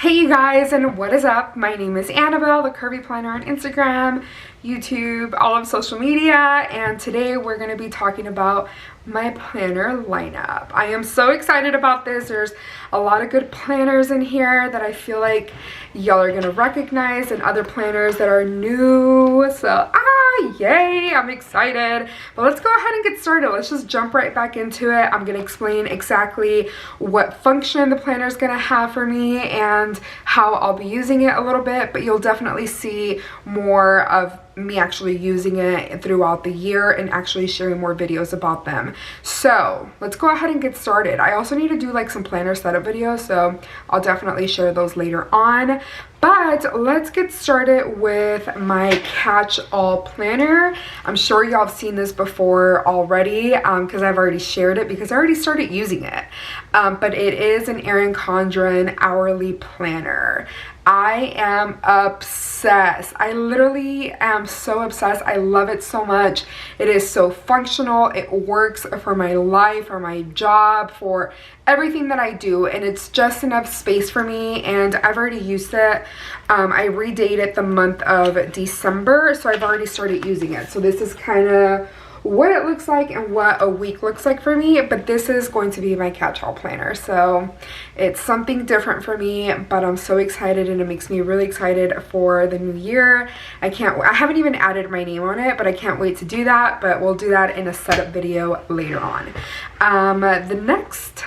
Hey you guys, and what is up? My name is Annabelle, the Curvy Planner on Instagram, YouTube, all of social media, and today we're going to be talking about my planner lineup. I am so excited about this. There's a lot of good planners in here that I feel like y'all are going to recognize, and other planners that are new. So yay, I'm excited. But let's go ahead and get started. Let's just jump right back into it. I'm going to explain exactly what function the planner is going to have for me and how I'll be using it a little bit, but you'll definitely see more of me actually using it throughout the year and actually sharing more videos about them. So let's go ahead and get started. I also need to do like some planner setup videos, so I'll definitely share those later on. But let's get started with my catch-all planner. I'm sure y'all have seen this before already because I've already shared it because I already started using it. But it is an Erin Condren hourly planner. I am obsessed. I literally am so obsessed. I love it so much. It is so functional. It works for my life, for my job, for everything that I do, and it's just enough space for me, and I've already used it. I redated the month of December, so I've already started using it. So this is kind of what it looks like and what a week looks like for me, but this is going to be my catch-all planner. So it's something different for me, but I'm so excited, and it makes me really excited for the new year. I haven't even added my name on it, but I can't wait to do that, but we'll do that in a setup video later on. The next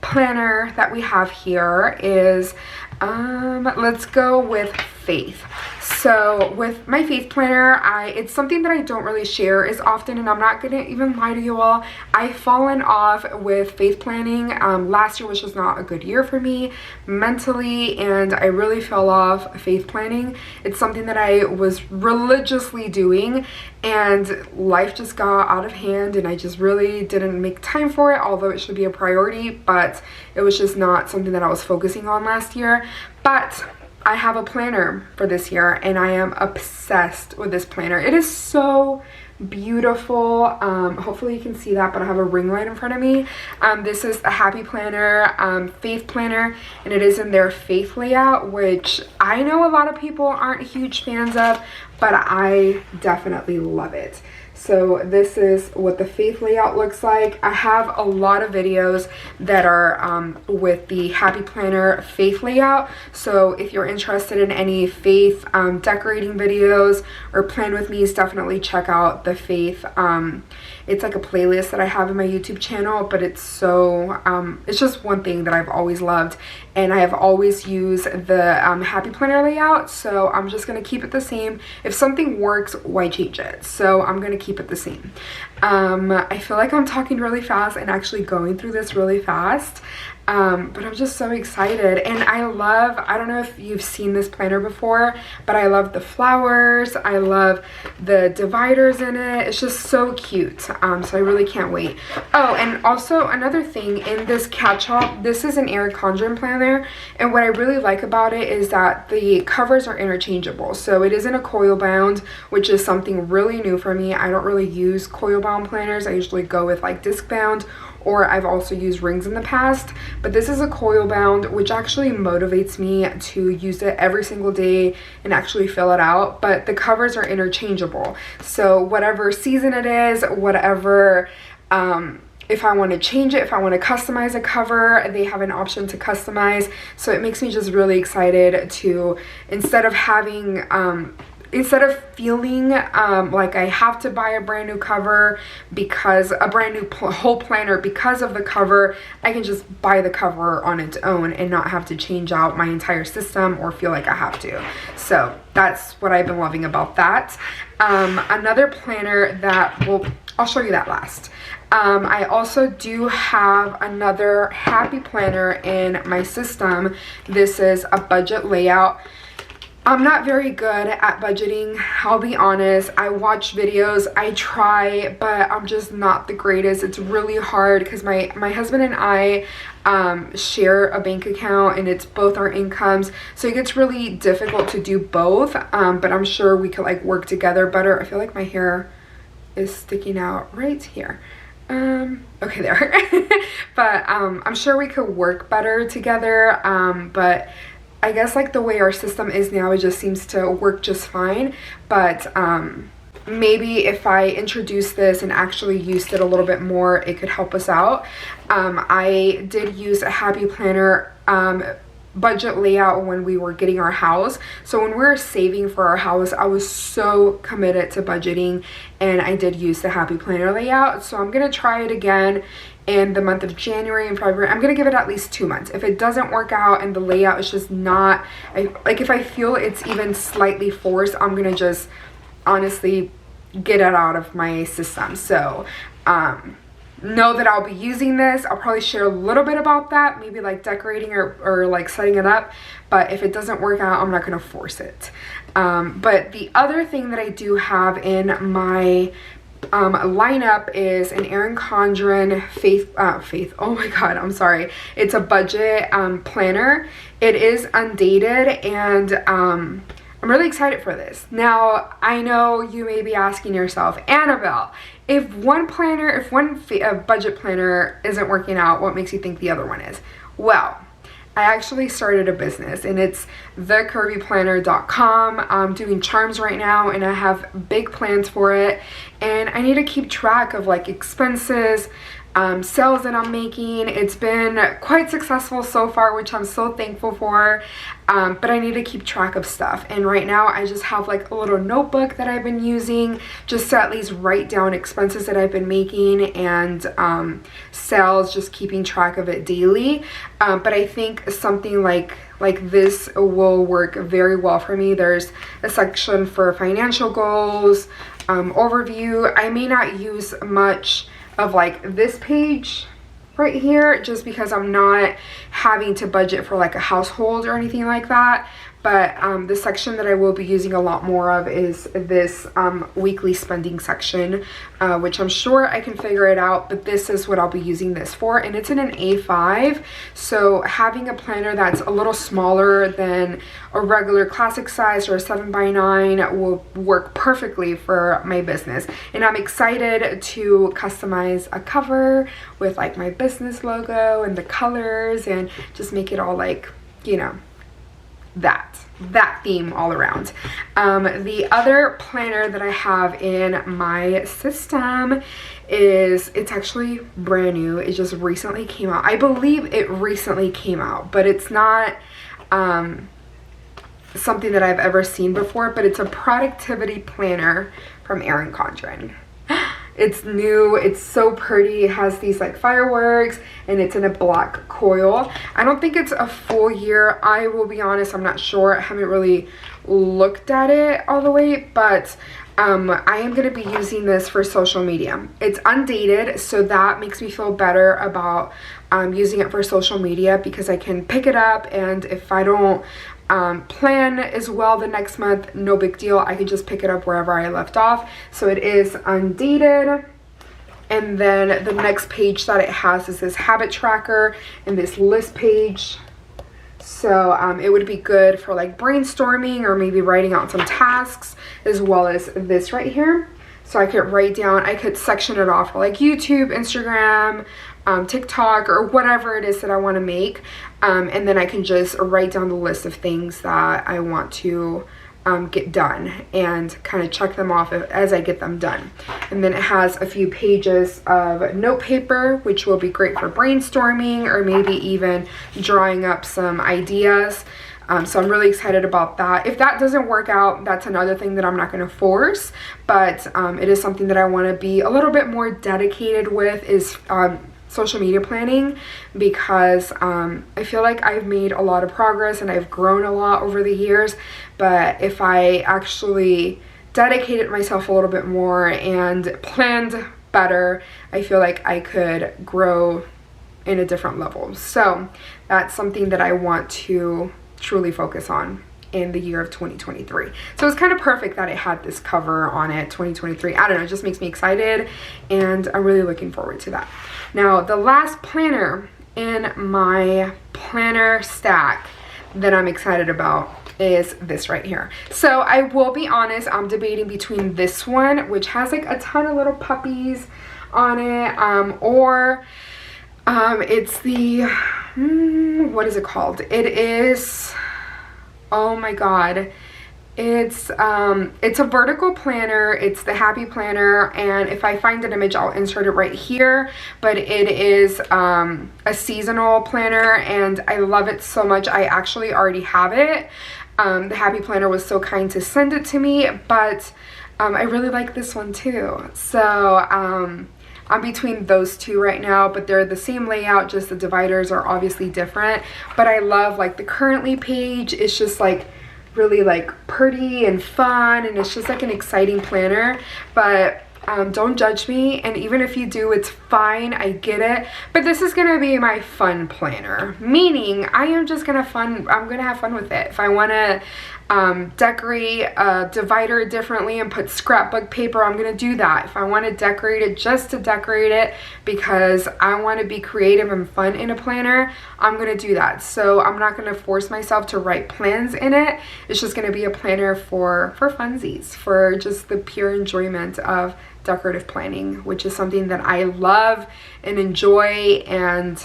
planner that we have here is let's go with Faith. So with my Faith planner, it's something that I don't really share as often, and I'm not gonna even lie to you all. I've fallen off with Faith planning. Last year was just not a good year for me mentally, and I really fell off Faith planning. It's something that I was religiously doing, and life just got out of hand, and I just really didn't make time for it, although it should be a priority, but it was just not something that I was focusing on last year. But I have a planner for this year, and I am obsessed with this planner. It is so beautiful. Hopefully you can see that, but I have a ring light in front of me. This is a Happy Planner, Faith planner, and it is in their Faith layout, which I know a lot of people aren't huge fans of, but I definitely love it. So this is what the Faith layout looks like. I have a lot of videos that are with the Happy Planner Faith layout. So if you're interested in any Faith decorating videos or plan with me's, definitely check out the Faith. It's like a playlist that I have in my YouTube channel, but it's so, it's just one thing that I've always loved. And I have always used the Happy Planner layout, so I'm just going to keep it the same. If something works, why change it? So I'm going to keep it the same. I feel like I'm talking really fast and actually going through this really fast. But I'm just so excited, and I don't know if you've seen this planner before, but I love the flowers. I love the dividers in it. It's just so cute. So I really can't wait. Oh, and also another thing in this catch-all, this is an Erin Condren planner, and what I really like about it is that the covers are interchangeable. So it isn't a coil bound, which is something really new for me. I don't really use coil bound planners. I usually go with like disc bound, or I've also used rings in the past, but this is a coil bound, which actually motivates me to use it every single day and actually fill it out. But the covers are interchangeable, so whatever season it is, whatever, if I want to change it, if I want to customize a cover, they have an option to customize. So it makes me just really excited to, instead of feeling like I have to buy a brand new cover, because a brand new whole planner because of the cover, I can just buy the cover on its own and not have to change out my entire system or feel like I have to. So that's what I've been loving about that. Another planner that, well, I'll show you that last. I also do have another Happy Planner in my system. This is a budget layout. I'm not very good at budgeting, I'll be honest. I watch videos, I try, but I'm just not the greatest. It's really hard because my husband and I share a bank account, and it's both our incomes, so it gets really difficult to do both, but I'm sure we could like work together better. I feel like my hair is sticking out right here. Okay, there. But I'm sure we could work better together, but I guess like the way our system is now, it just seems to work just fine. But maybe if I introduced this and actually used it a little bit more, it could help us out. I did use a Happy Planner budget layout when we were getting our house. So when we were saving for our house, I was so committed to budgeting, and I did use the Happy Planner layout. So I'm gonna try it again in the month of January and February. I'm gonna give it at least 2 months. If it doesn't work out and the layout is just not, like if I feel it's even slightly forced, I'm gonna just honestly get it out of my system. So know that I'll be using this. I'll probably share a little bit about that, maybe like decorating or like setting it up, but if it doesn't work out, I'm not gonna force it. But the other thing that I do have in my lineup is an Erin Condren Faith, oh my god, I'm sorry, it's a budget planner. It is undated, and I'm really excited for this. Now, I know you may be asking yourself, Anabel, if one budget planner isn't working out, what makes you think the other one is? Well, I actually started a business, and it's thecurvyplanner.com. I'm doing charms right now, and I have big plans for it, and I need to keep track of like expenses, sales that I'm making. It's been quite successful so far, which I'm so thankful for, but I need to keep track of stuff. And right now I just have like a little notebook that I've been using just to at least write down expenses that I've been making, and sales, just keeping track of it daily. But I think something like this will work very well for me. There's a section for financial goals, overview. I may not use much of like this page right here, just because I'm not having to budget for like a household or anything like that. But the section that I will be using a lot more of is this weekly spending section, which I'm sure I can figure it out, but this is what I'll be using this for, and it's in an A5. So having a planner that's a little smaller than a regular classic size or a 7x9 will work perfectly for my business. And I'm excited to customize a cover with like my business logo and the colors, and just make it all like, you know, that theme all around. The other planner that I have in my system it's actually brand new. It just recently came out. I believe it recently came out, but it's not something that I've ever seen before. But it's a productivity planner from Erin Condren. It's new, it's so pretty. It has these like fireworks, and it's in a black coil. I don't think it's a full year. I will be honest, I'm not sure. I haven't really looked at it all the way, but I am going to be using this for social media. It's undated, so that makes me feel better about using it for social media, because I can pick it up, and if I don't plan as well the next month, no big deal. I can just pick it up wherever I left off. So it is undated. And then the next page that it has is this habit tracker and this list page. So it would be good for like brainstorming or maybe writing out some tasks, as well as this right here. So I could write down, I could section it off for like YouTube, Instagram, TikTok, or whatever it is that I want to make. And then I can just write down the list of things that I want to get done, and kind of check them off as I get them done. And then it has a few pages of note paper, which will be great for brainstorming or maybe even drawing up some ideas. So I'm really excited about that. If that doesn't work out, that's another thing that I'm not going to force, but it is something that I want to be a little bit more dedicated with, is social media planning, because I feel like I've made a lot of progress and I've grown a lot over the years. But if I actually dedicated myself a little bit more and planned better, I feel like I could grow in a different level. So that's something that I want to truly focus on in the year of 2023. So it's kind of perfect that it had this cover on it, 2023. I don't know, it just makes me excited, and I'm really looking forward to that. Now, the last planner in my planner stack that I'm excited about is this right here. So I will be honest, I'm debating between this one, which has like a ton of little puppies on it, or it's the what is it called? It is Oh my god. It's a vertical planner. It's the Happy Planner, and if I find an image I'll insert it right here, but it is a seasonal planner and I love it so much. I actually already have it. The Happy Planner was so kind to send it to me, but I really like this one too. So I'm between those two right now, but they're the same layout, just the dividers are obviously different. But I love like the currently page. It's just like really like pretty and fun, and it's just like an exciting planner. But don't judge me, and even if you do, it's fine, I get it. But this is gonna be my fun planner, meaning I'm gonna have fun with it. If I want to decorate a divider differently and put scrapbook paper, I'm gonna do that. If I want to decorate it just to decorate it because I want to be creative and fun in a planner, I'm gonna do that. So I'm not gonna force myself to write plans in it. It's just gonna be a planner for funsies, for just the pure enjoyment of decorative planning, which is something that I love and enjoy. And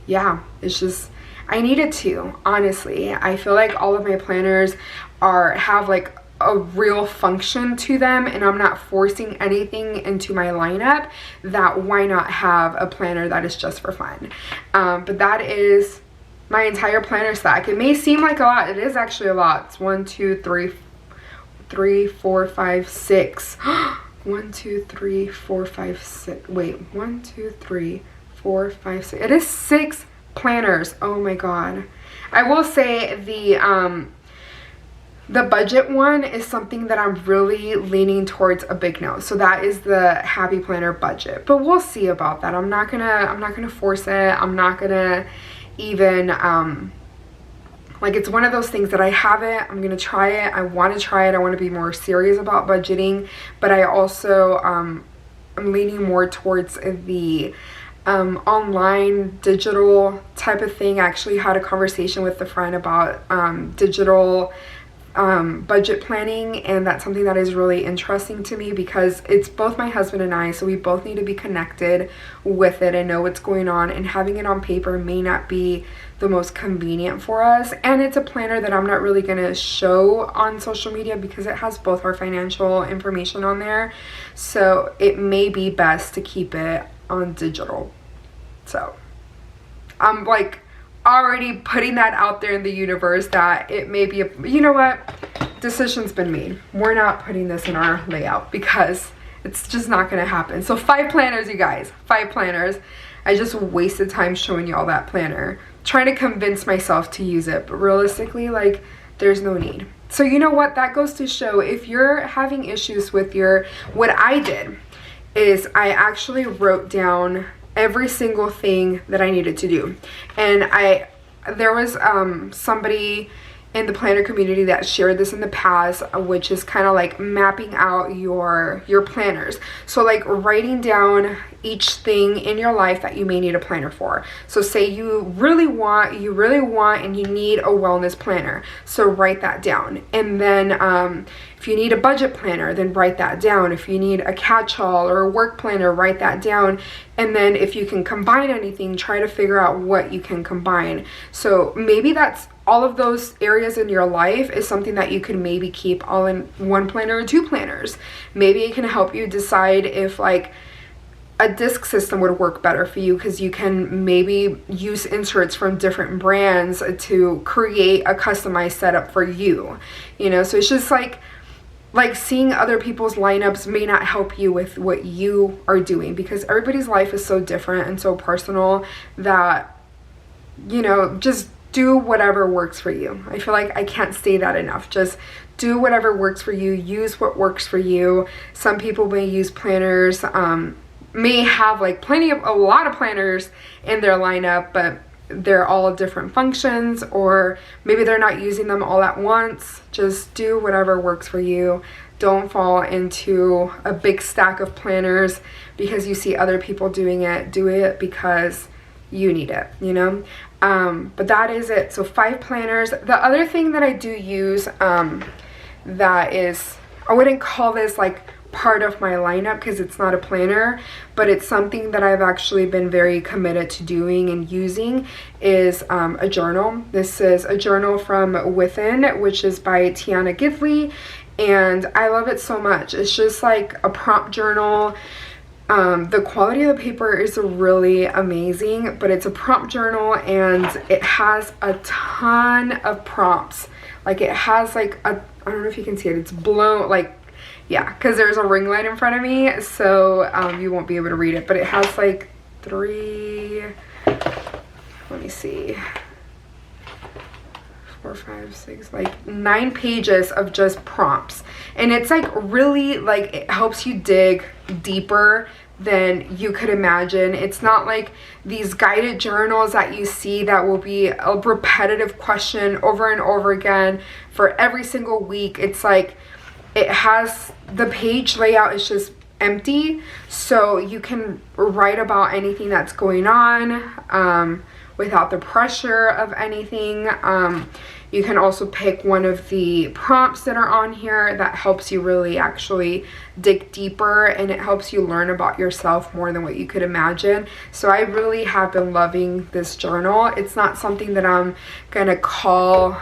yeah, it's just, I needed to, honestly. I feel like all of my planners have like a real function to them, and I'm not forcing anything into my lineup. That why not have a planner that is just for fun? But that is my entire planner stack. It may seem like a lot. It is actually a lot. It's 1 2 3 4 5 6 1 2 3 4 5 6 wait 1 2 3 4 5 6. It is 6 planners. Oh my god. I will say the budget one is something that I'm really leaning towards a big no. So that is the Happy Planner budget. But we'll see about that. I'm not gonna force it. I'm not gonna even like, it's one of those things that I have it, I'm gonna try it, I want to try it, I want to be more serious about budgeting. But I also I'm leaning more towards the online digital type of thing. I actually had a conversation with a friend about digital budget planning, and that's something that is really interesting to me because it's both my husband and I, so we both need to be connected with it and know what's going on, and having it on paper may not be the most convenient for us. And it's a planner that I'm not really going to show on social media because it has both our financial information on there, so it may be best to keep it on digital. So I'm like already putting that out there in the universe that it may be you know what, decision's been made. We're not putting this in our layout because it's just not gonna happen. So 5 planners, you guys, 5 planners. I just wasted time showing you all that planner, trying to convince myself to use it, but realistically, like, there's no need. So you know what, that goes to show, if you're having issues with what I did is I actually wrote down every single thing that I needed to do. And there was somebody in the planner community that shared this in the past, which is kind of like mapping out your planners. So like writing down each thing in your life that you may need a planner for. So say you really want and you need a wellness planner, so write that down. And then if you need a budget planner, then write that down. If you need a catch-all or a work planner, write that down. And then if you can combine anything, try to figure out what you can combine. So maybe that's all of those areas in your life is something that you can maybe keep all in one planner or 2 planners. Maybe it can help you decide if like a disc system would work better for you, because you can maybe use inserts from different brands to create a customized setup for you. You know, so it's just like seeing other people's lineups may not help you with what you are doing, because everybody's life is so different and so personal that, you know, just do whatever works for you. I feel like I can't say that enough. Just do whatever works for you. Use what works for you. Some people may use planners, may have like a lot of planners in their lineup, but they're all different functions, or maybe they're not using them all at once. Just do whatever works for you. Don't fall into a big stack of planners because you see other people doing it. Do it because you need it, you know? But that is it. So 5 planners. The other thing that I do use that is, I wouldn't call this like part of my lineup because it's not a planner, but it's something that I've actually been very committed to doing and using, is a journal. This is a journal from Within, which is by Tiana Gidley, and I love it so much. It's just like a prompt journal. The quality of the paper is really amazing, but it's a prompt journal and it has a ton of prompts. Like it has like a, I don't know if you can see it, it's blown, like, yeah, because there's a ring light in front of me, so you won't be able to read it, but it has like let me see, 4, 5, 6, like 9 pages of just prompts. And it's like really, like, it helps you dig deeper than you could imagine. It's not like these guided journals that you see that will be a repetitive question over and over again for every single week. It's like, it has, the page layout is just empty, so you can write about anything that's going on without the pressure of anything. You can also pick one of the prompts that are on here that helps you really actually dig deeper, and it helps you learn about yourself more than what you could imagine. So I really have been loving this journal. It's not something that I'm gonna call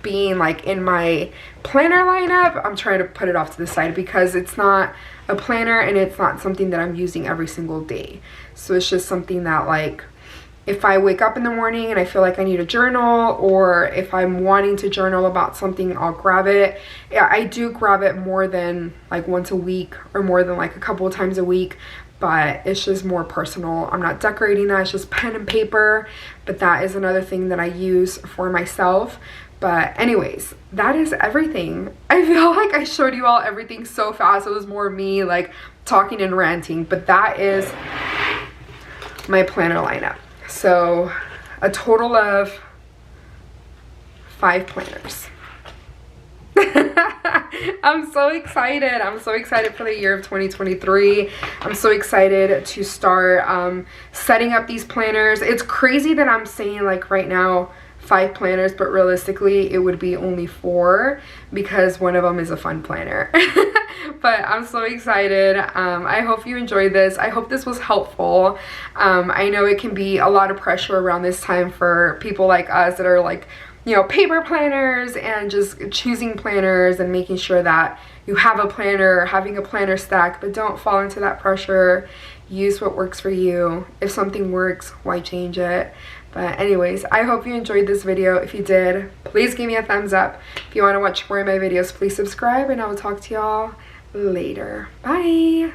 being like in my planner lineup. I'm trying to put it off to the side because it's not a planner and it's not something that I'm using every single day. So it's just something that, like, if I wake up in the morning and I feel like I need a journal, or if I'm wanting to journal about something, I'll grab it. Yeah, I do grab it more than like once a week or more than like a couple of times a week, but it's just more personal. I'm not decorating that, it's just pen and paper, but that is another thing that I use for myself. But anyways, that is everything. I feel like I showed you all everything so fast. It was more me like talking and ranting, but that is my planner lineup. So a total of 5 planners. I'm so excited. I'm so excited for the year of 2023. I'm so excited to start setting up these planners. It's crazy that I'm saying like right now 5 planners, but realistically it would be only 4 because one of them is a fun planner. But I'm so excited. I hope you enjoyed this. I hope this was helpful. I know it can be a lot of pressure around this time for people like us that are like, you know, paper planners and just choosing planners and making sure that you have a planner, having a planner stack, but don't fall into that pressure. Use what works for you. If something works, why change it? But anyways, I hope you enjoyed this video. If you did, please give me a thumbs up. If you want to watch more of my videos, please subscribe, and I will talk to y'all later. Bye.